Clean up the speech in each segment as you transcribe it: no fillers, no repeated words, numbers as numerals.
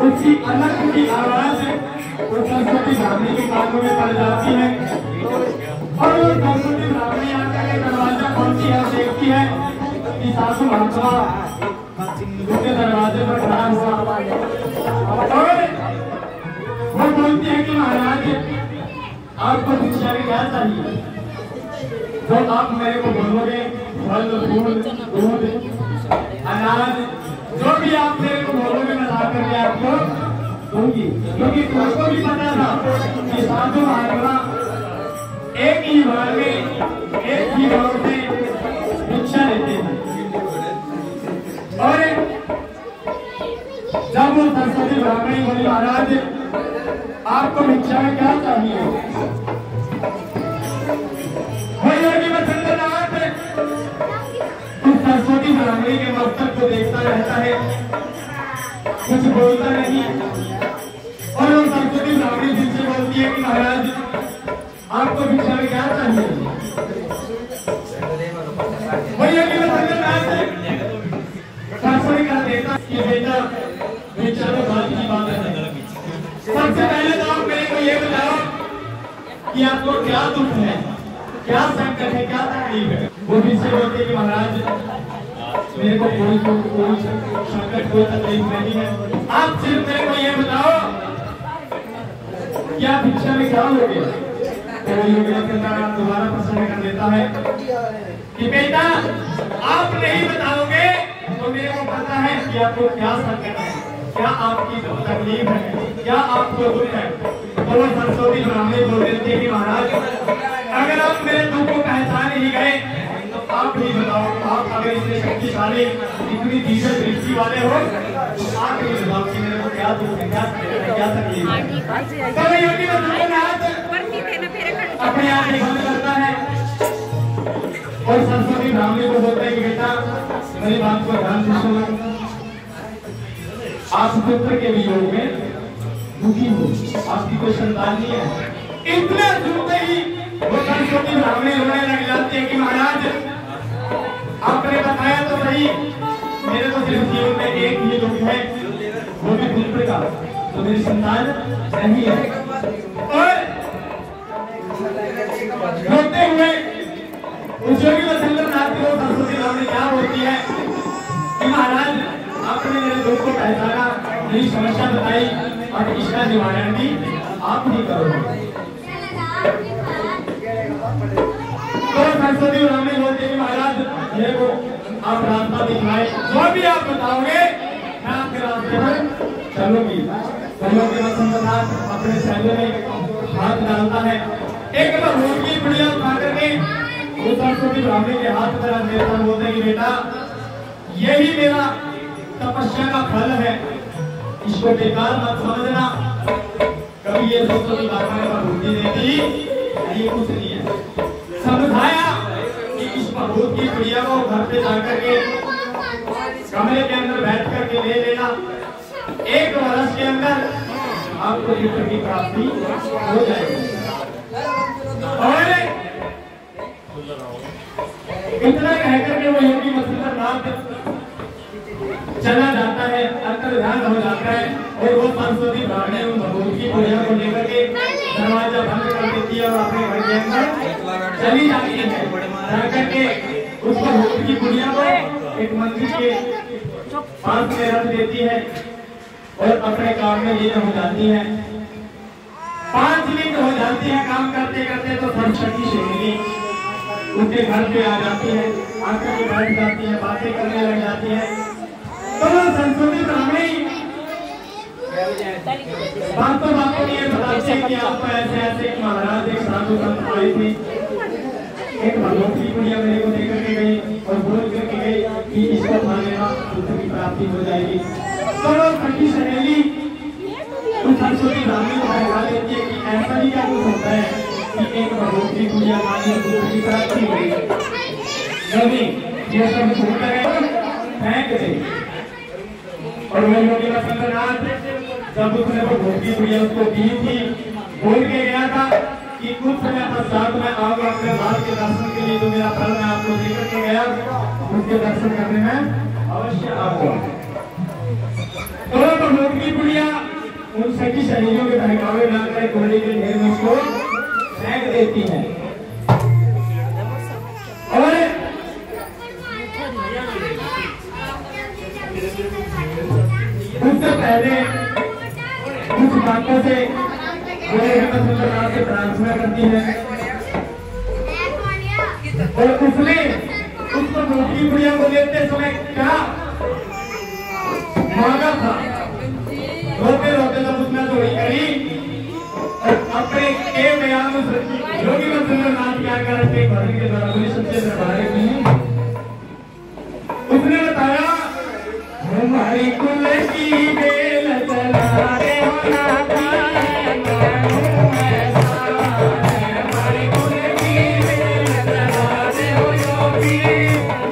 उसकी अलग की आवाज उस सरस्वती ब्राह्मणी के कानों में पड़ जाती है और वो सरस्वती ब्राह्मणी आकर के दरवाजा खोलती है, देखती है कि सासू महात्मा उसके दरवाजे पर खड़ा हुआ और वो बोलती है कि महाराज आपको भिक्षा में क्या चाहिए, तो आप मेरे को बोलोगे फल फूल दूध अनाज जो भी आप मेरे को बोलोगे मैं ला करके आपको दूंगी, क्योंकि तुमको भी पता था कि साधु महात्मा एक ही बार में एक ही दौर से भिक्षा लेते हैं। और जब वो सरस्वती ब्राह्मणी बोली महाराज आपको भिक्षा में क्या चाहिए, सरस्वती ब्राह्मणी के मस्तक को देखता रहता है, कुछ बोलता नहीं और वो सरस्वती ब्राह्मणी फिर से बोलती है कि महाराज आपको भिक्षा में क्या चाहिए, भैया कि सरस्वती कर देता कि बेटा भिक्षा में बात की बात है। सबसे पहले तो आप मेरे को ये बताओ कि आपको क्या दुख है, क्या संकट है, क्या तकलीफ है। वो भी से बोलते कि महाराज मेरे को कोई संकट कोई तकलीफ नहीं है, आप सिर्फ मेरे को ये बताओ क्या भिक्षा में क्या हो गया। तो दोबारा प्रश्न कर देता है कि बेटा आप नहीं बताओगे तो मेरे को पता है कि आपको क्या संकट है, क्या आपकी तकलीफ है, क्या आपको दुख है। तो वो सरस्वती ब्राह्मणी बोल देती है कि महाराज अगर आप मेरे दुख को पहचान ही गए आप ही बताओ, आप अगर इतने शक्तिशाली, इतनी दिव्य दृष्टि वाले हो, तो आप ही बताओ कि मेरे को क्या दुख है, क्या तकलीफ है। तो योगी अपने आप ही बंद करता है और सरस्वती ब्राह्मणी को बोलता है कि बेटा मेरी बात को ध्यान से सुनो, आप पुत्र के वियोग में दुखी हो, आपकी कोई संतान नहीं है। इतने सुनते ही वो सरस्वती ब्राह्मणी रोने लग जाती है कि महाराज आपने बताया तो सही, मेरे तो सिर्फ जीवन में एक ही दुख है, वो भी पुत्र का, तो मेरी संतान नहीं है। और रोते हुए उस योगी वसुंधरा को सरस्वती ब्राह्मणी क्या होती है कि महाराज आपने मेरे दुख को पहचाना, मेरी समस्या बताई और इसका निवारण भी आप ही करोगे। तो सरस्वती ब्राह्मणी बोलते हैं महाराज मेरे को आप रास्ता दिखाए, जो भी आप बताओगे मैं आपके रास्ते पर चलूंगी। वसुंधरा अपने शरीर में हाथ डालता है, एक बार की पुड़िया उठा करके वो सरस्वती ब्राह्मणी के हाथ पर देता बोलते हैं कि बेटा यही मेरा तपस्या का फल है, इसको बेकार मत समझना। कभी ये सोचो कि बाबा ने बुद्धि देती, ये कुछ नहीं है। समझाया कि इस भगवत की प्रिया को घर पे जाकर के कमरे के अंदर बैठ करके ले लेना, 1 वर्ष के अंदर आपको पुत्र की प्राप्ति हो जाएगी। और इतना कहकर के वो योगी वसुंधरा चला जाता है, अंतर्ध्यान हो जाता है और वो सरस्वती ब्राह्मणी उन भगवत की पूजा को लेकर के दरवाजा बंद कर देती है और अपने घर के अंदर चली जाती है। जाकर के उस भगवत की पूजा को एक मंदिर के पास में रख देती है और अपने काम में लीन हो जाती है। 5 दिन हो जाती है काम करते करते, तो सरस्वती सहेली उनके घर पे आ जाती है, आकर के बैठ जाती है, बातें करने लग जाती है। तो सरस्वती ब्राह्मणी बातों ये बताती है कि आपको ऐसे ऐसे महाराज एक साधु संत आए थे, एक भगवत की पुड़िया मेरे को देकर के गई और बोल करके गई कि इसको खा लेना पुत्र की प्राप्ति हो जाएगी। तो सखी सहेली उस सरस्वती ब्राह्मणी को बता देती है कि ऐसा ही क्या कुछ होता है कि एक भगवत की पुड़िया मानी पुत्र की प्राप्ति हो गई, ये सब भूल गए फेंक दे। और वो योगी वसुंधरा जब उसने वो भोगी पुड़िया उसको दी थी, बोल के गया था कि कुछ समय पश्चात में आऊंगा अपने बाल के दर्शन के लिए, जो मेरा फल मैं आपको लेकर के गया उसके दर्शन करने में अवश्य आऊंगा। तो भोगी पुड़िया उन सभी शरीरों के बहकावे डालकर घोड़े के ढेर में उसको फेंक देती है। और उससे पहले कुछ बातों से वसुंधरा से प्रार्थना करती है और उसने उसको भोगी पुड़िया को लेते समय क्या मांगा था, रोते रोते जब उसने चोरी करी और अपने के बयान योगी वसुंधरा क्या करके घर के द्वारा सच्चे दरबार में उसने बताया हमारी कुल की बेल चला रे होना था, हमारी कुल की बेल चला रे हो योगी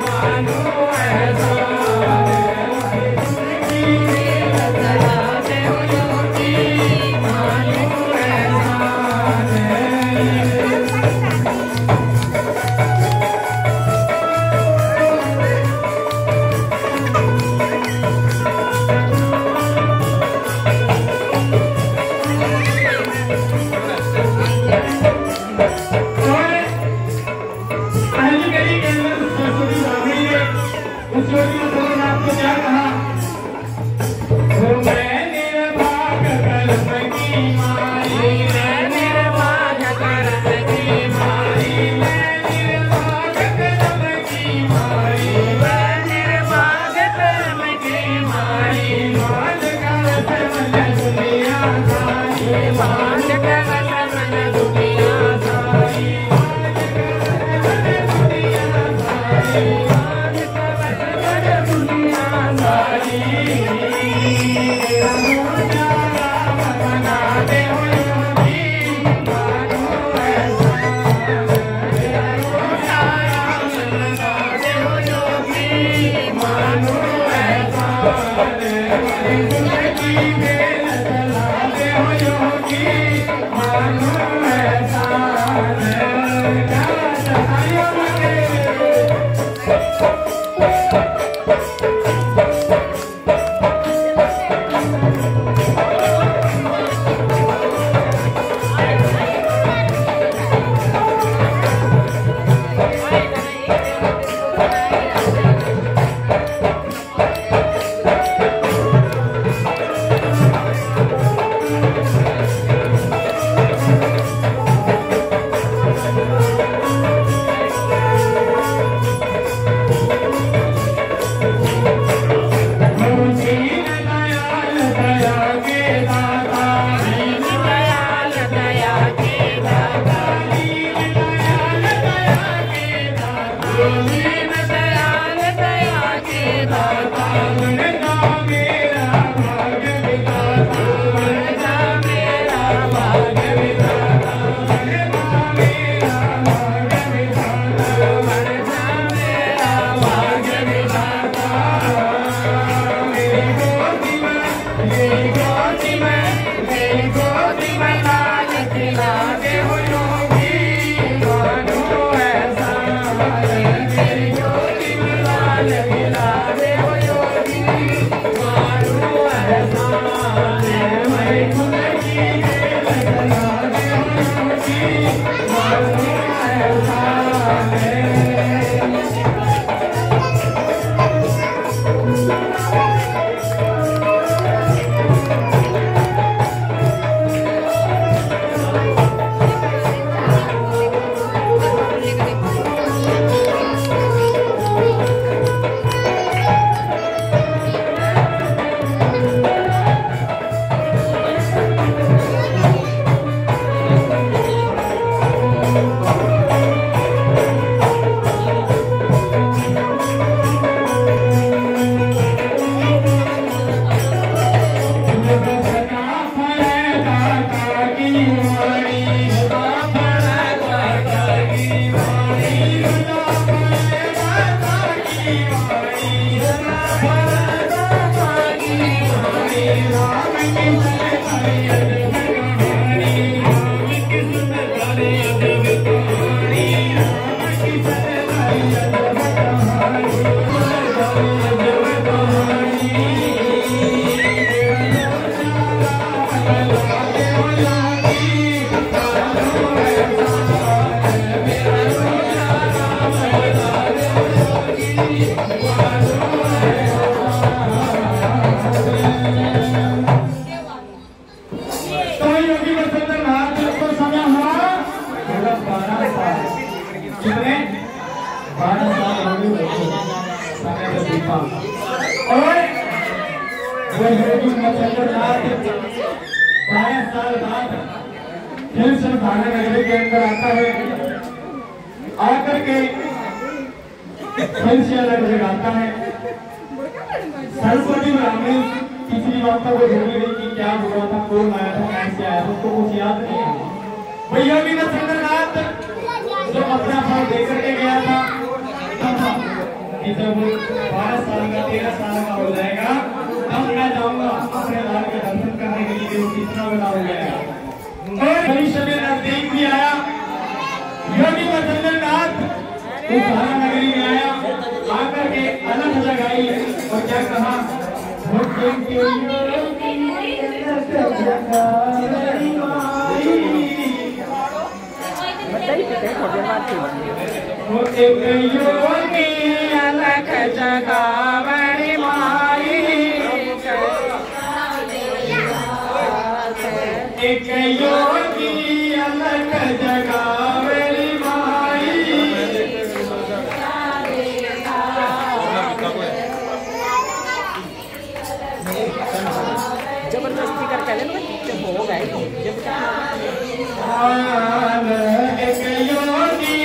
मानो ऐसा, हमारी कुल की बेल चला रे हो योगी मानो ऐसा। सरस्वती ब्राह्मणी पिछली बात को भूल गई कि क्या हुआ था, कौन आया था, कैसे आया था, उसको कुछ याद नहीं है। वही योगी चंद्रनाथ जो अपना फल दे करके गया था कि जब 12 साल का 13 साल का हो जाएगा तब मैं जाऊंगा अपने लाल के दर्शन करने के लिए। वो कितना बड़ा हो जाएगा। और भविष्य में नजदीक भी आया योगी चंद्रनाथ उस नगरी में आया, आकर के अलग जगाई और क्या कहा, जबरदस्ती करके जब हो गए जब एक योगी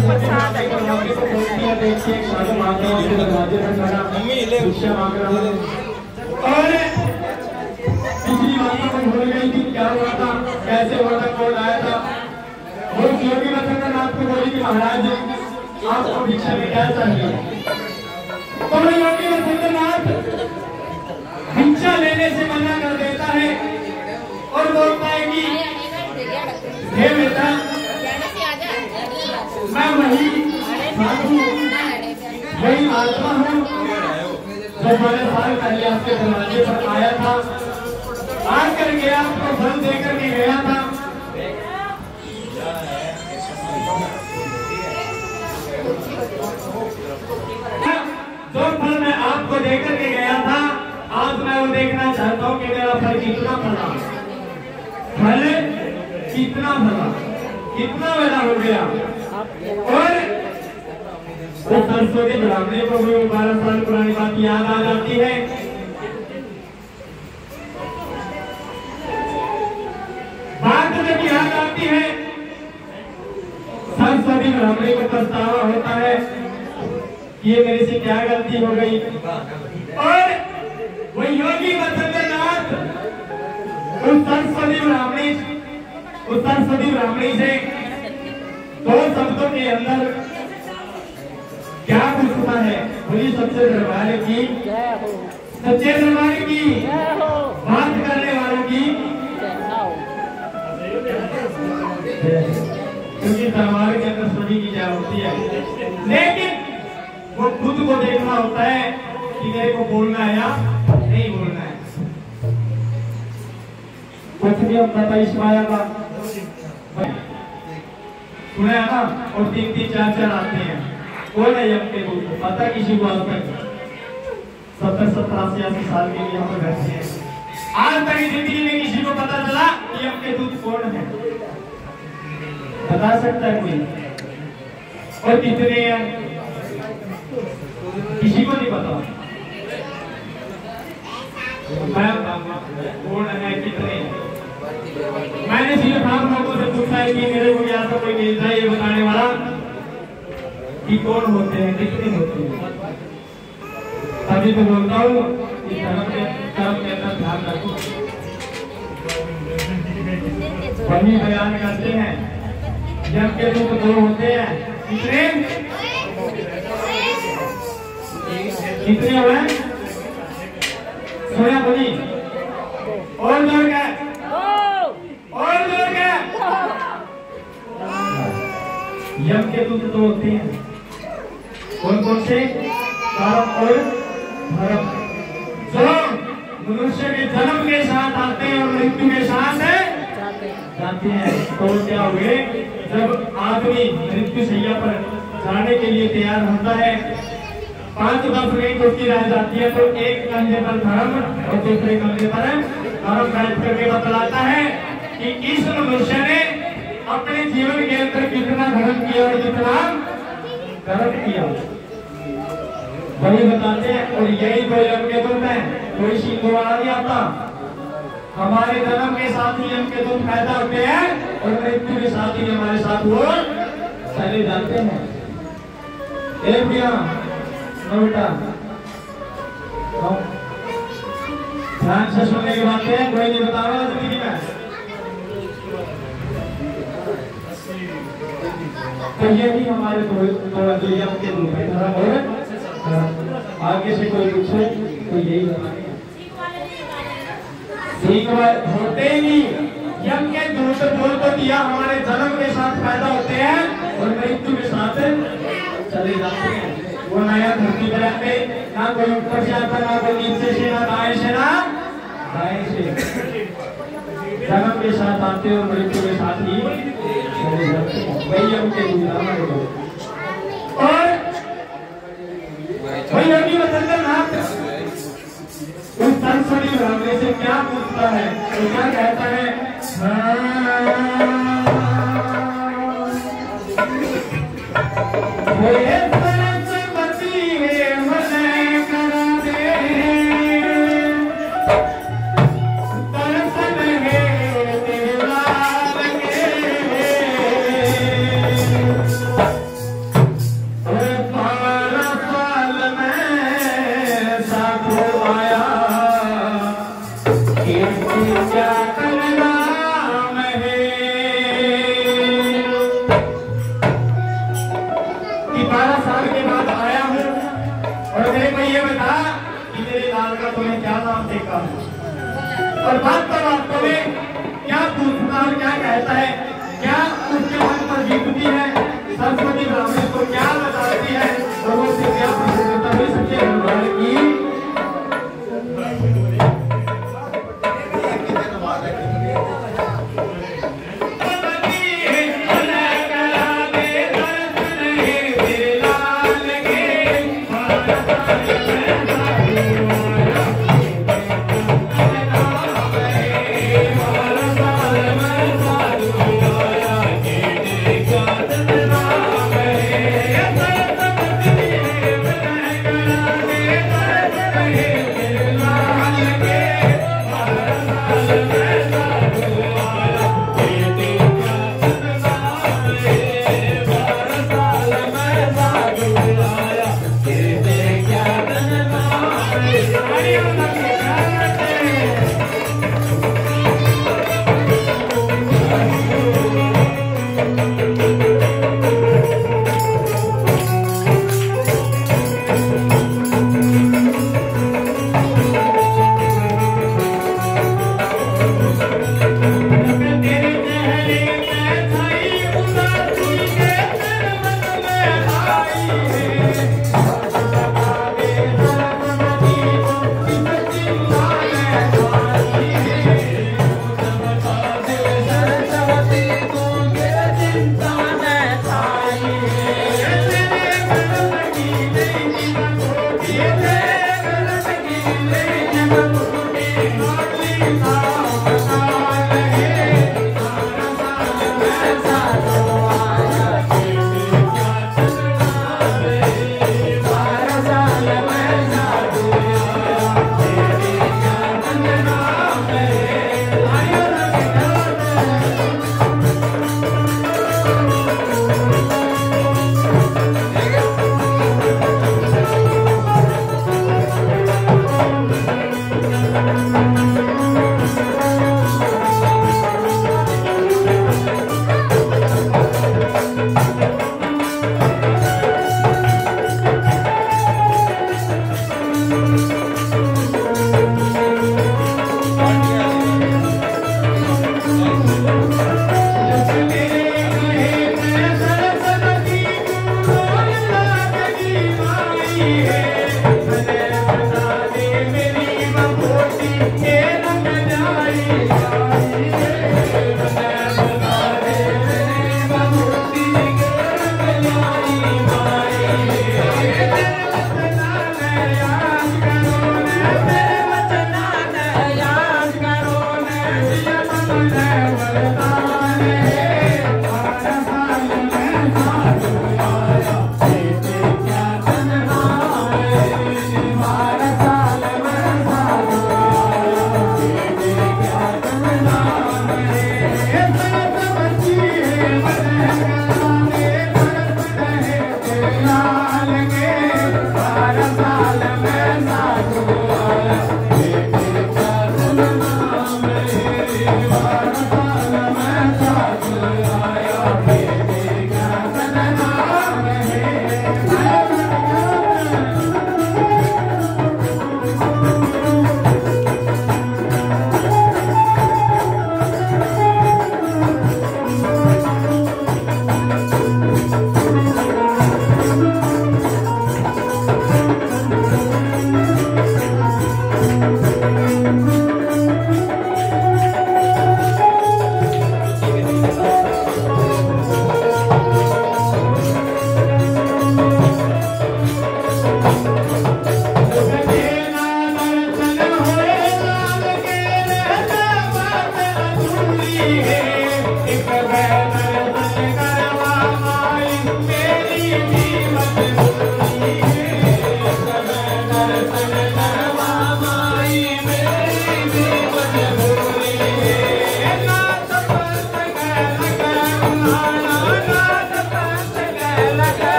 प्रसाद है और पिछली बातों को भूल गई थी, क्या हुआ था, कैसे हुआ था, कौन आया था। वो योगी वसंतनाथ को बोली कि महाराज आपको भिक्षा में क्या चाहिए। तो योगी वसंतनाथ भिक्षा लेने से मना कर देता है और बोलता है कि हे बेटा, मैं वही साधु, वही आत्मा हूँ जो बड़े साल पहले आपके दरवाजे पर आया था, आकर के आपको फल देकर के गया था। जो फल मैं आपको देकर के गया था, आज मैं वो देखना चाहता हूँ कि मेरा फल कितना फला, फल कितना फला, कितना बड़ा हो गया। और वो सरस्वती ब्राह्मणी को भी 12 साल पुरानी बात याद आ जाती है। बात जब याद आती है, सरस्वती ब्राह्मणी को पछतावा होता है कि ये मेरे से क्या गलती हो गई। और वो योगी वसंतनाथ उस सरस्वती ब्राह्मणी से 2 शब्दों के अंदर क्या पूछता है, बोली सच्चे दरबार की, सच्चे दरबार की बात करने वालों की, क्योंकि दरबार के अंदर सभी की जय होती है, लेकिन वो खुद को देखना होता है कि मेरे को बोलना है या नहीं बोलना है। कुछ भी हम पता इस माया का सुना है ना, और 3-3, 4-4 आते हैं। कौन है यम के दूत, पता किसी को? आज तक 70-70, 80 साल के लिए हम बैठे हैं, आज तक जिंदगी में किसी को पता चला कि यम के दूत कौन है? बता सकता है कोई? और कितने हैं? किसी को नहीं पता। मैं कौन है, कितने? मैंने सिर्फ आप लोगों से पूछा है कि मेरे को या तो कोई मिल जाए ये बताने वाला कि कौन होते हैं, कितने होते हैं। तभी तो बोलता हूँ कि धर्म के अंदर ध्यान रखो। वही बयान करते हैं, जब के दूत 2 होते हैं, कितने हुए? सोया बोली और जोर गए, और जोर गए। यम के दूत 2 होते हैं, कौन कौन से? कर्म और धर्म, जो मनुष्य के जन्म के साथ आते हैं और मृत्यु के साथ जाते हैं। तो क्या हुए, जब आदमी मृत्यु शैया पर जाने के लिए तैयार होता है, 5-10 मिनट उसकी रह जाती है, तो एक कंधे पर धर्म और दूसरे कंधे पर कर्म बैठ करके बतलाता है कि इस मनुष्य ने अपने जीवन के अंदर कितना धर्म किया और कितना कर्म किया, वही बताते हैं। और यही कोई यम के दूत है, कोई सिंधु वाला नहीं आता। हमारे जन्म के साथ ही यम के दूत पैदा होते हैं और मृत्यु के साथ ही हमारे साथ वो चले जाते हैं। एक भैया बेटा ध्यान से सुनने की बात है, कोई नहीं बता रहा जिंदगी में। तो ये भी हमारे दो यम के दूत है, धर्म और आगे से कोई पूछे तो यही बताएंगे। होते ही यम के दूत बोल तो दिया, हमारे जन्म के साथ पैदा होते हैं और मृत्यु के साथ चले जाते हैं। वो नया धरती पर आते, ना कोई ऊपर से आता, ना कोई नीचे से, ना दाएं से, ना बाएं से, जन्म के साथ आते और मृत्यु के साथ ही चले जाते हैं। वही यम के दूत हमारे लोग। और वही योगी वसंतनाथ उस सरस्वती ब्राह्मणी से क्या पूछता है, तो क्या कहता है? और भक्त वास्तव में क्या पूछता और क्या कहता है, क्या उसके मन पर बीतती है, सरस्वती ब्राह्मण को क्या बताती है, लोगों से क्या प्रसन्नता हुई सच्चे भगवान की।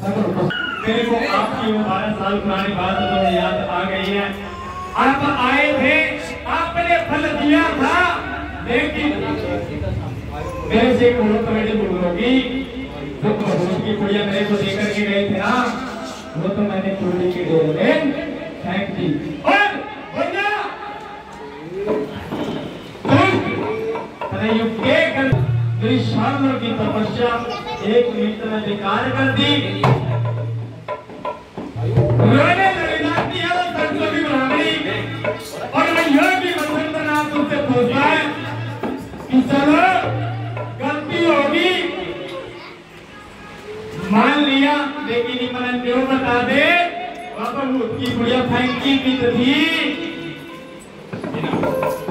मेरे को आपकी वो 12 साल पुरानी बात तो याद आ गई है। आप आए थे, आपने फल दिया था, लेकिन मेरे से बोलो तो मेरी भूल होगी। जो भगवान की कुड़िया मेरे को देकर के गए थे ना, वो तो मैंने चोरी के डेरे में फेंक दी। और भैया मेरी शानों की तपस्या 1 मिनट में बेकार कर दी। रोने लगी है सरस्वती ब्राह्मणी, और मैं यह भी वसंतनाथ तुमसे पूछता है कि चलो गलती होगी मान लिया, लेकिन मन क्यों बता दे की गुड़िया फेंकी की थी।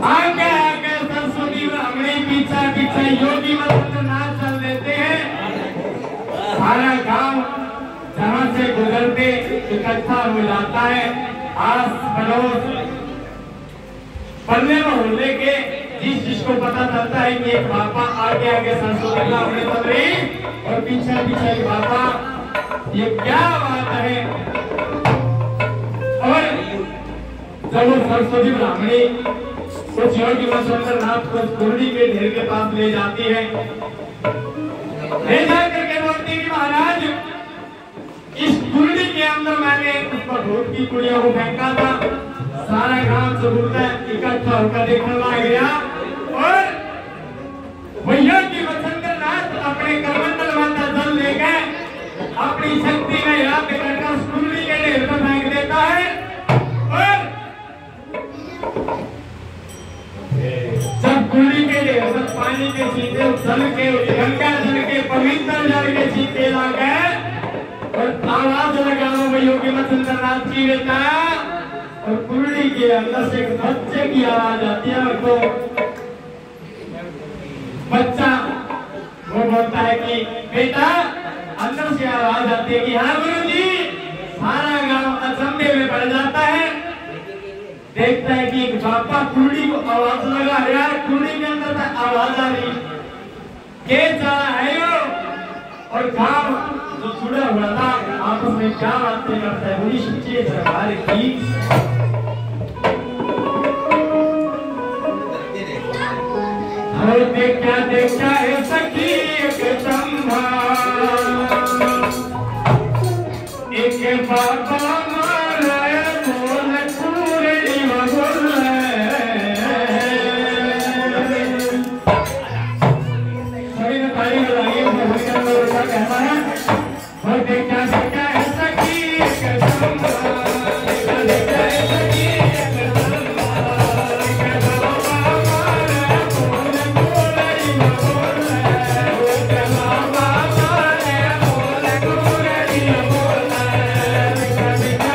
आगे आगे सरस्वती ब्राह्मणी पीछा पीछा योगी वसंतनाथ चल देते हैं। सारा गांव जहां से गुजरते इकट्ठा हो जाता है। आस पड़ोस पन्ने मोहल्ले के जिसको पता चलता है कि एक बापा आगे आगे सरस्वती ब्राह्मणी चल रही और पीछे पीछे एक बापा, ये क्या बात है। और जब वो सरस्वती ब्राह्मणी कुछ योगी वसंतनाथ को कुर्डी के ढेर के पास ले जाती है, ले जाकर के बोलती कि महाराज इस कुर्डी के अंदर मैंने उस भगवत की कुड़िया को फेंका था। सारा गांव सबूत इकट्ठा होकर देखने लग गया और भैया की वसंतनाथ अपने कमंडल माता जल लेकर अपनी शक्ति में याद करके उस कुर्डी के ढेर में फेंक देता है। और जब कुर्डी के ढेर में पानी के छींटे जल के गंगा जल के पवित्र जल के छींटे लग गए और आवाज लगा भैया की वसंतनाथ की बेटा, और कुर्डी के अंदर से एक बच्चे की आवाज आती है। तो बच्चा वो बोलता है कि बेटा, अंदर से आवाज आती है कि हाँ गुरुजी। सारा गांव अचंभे में पड़ जाता है, देखता है कि एक बापा कुर्डी को आवाज लगा रहा है, कुर्डी के अंदर से आवाज आ रही के चला है यो। और गांव जो जुड़ा हुआ था आपस में क्या बातें करता है, बड़ी सच्ची सरकार की। देखा है सखी एक चंदा, एक बाबा मारे बोल पूरी बोल सभी ने ताली बजाई है। कहना है और देखा है सखी एक चंदा, देखा है सखी एक चंदा, Thank you.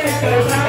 Yeah.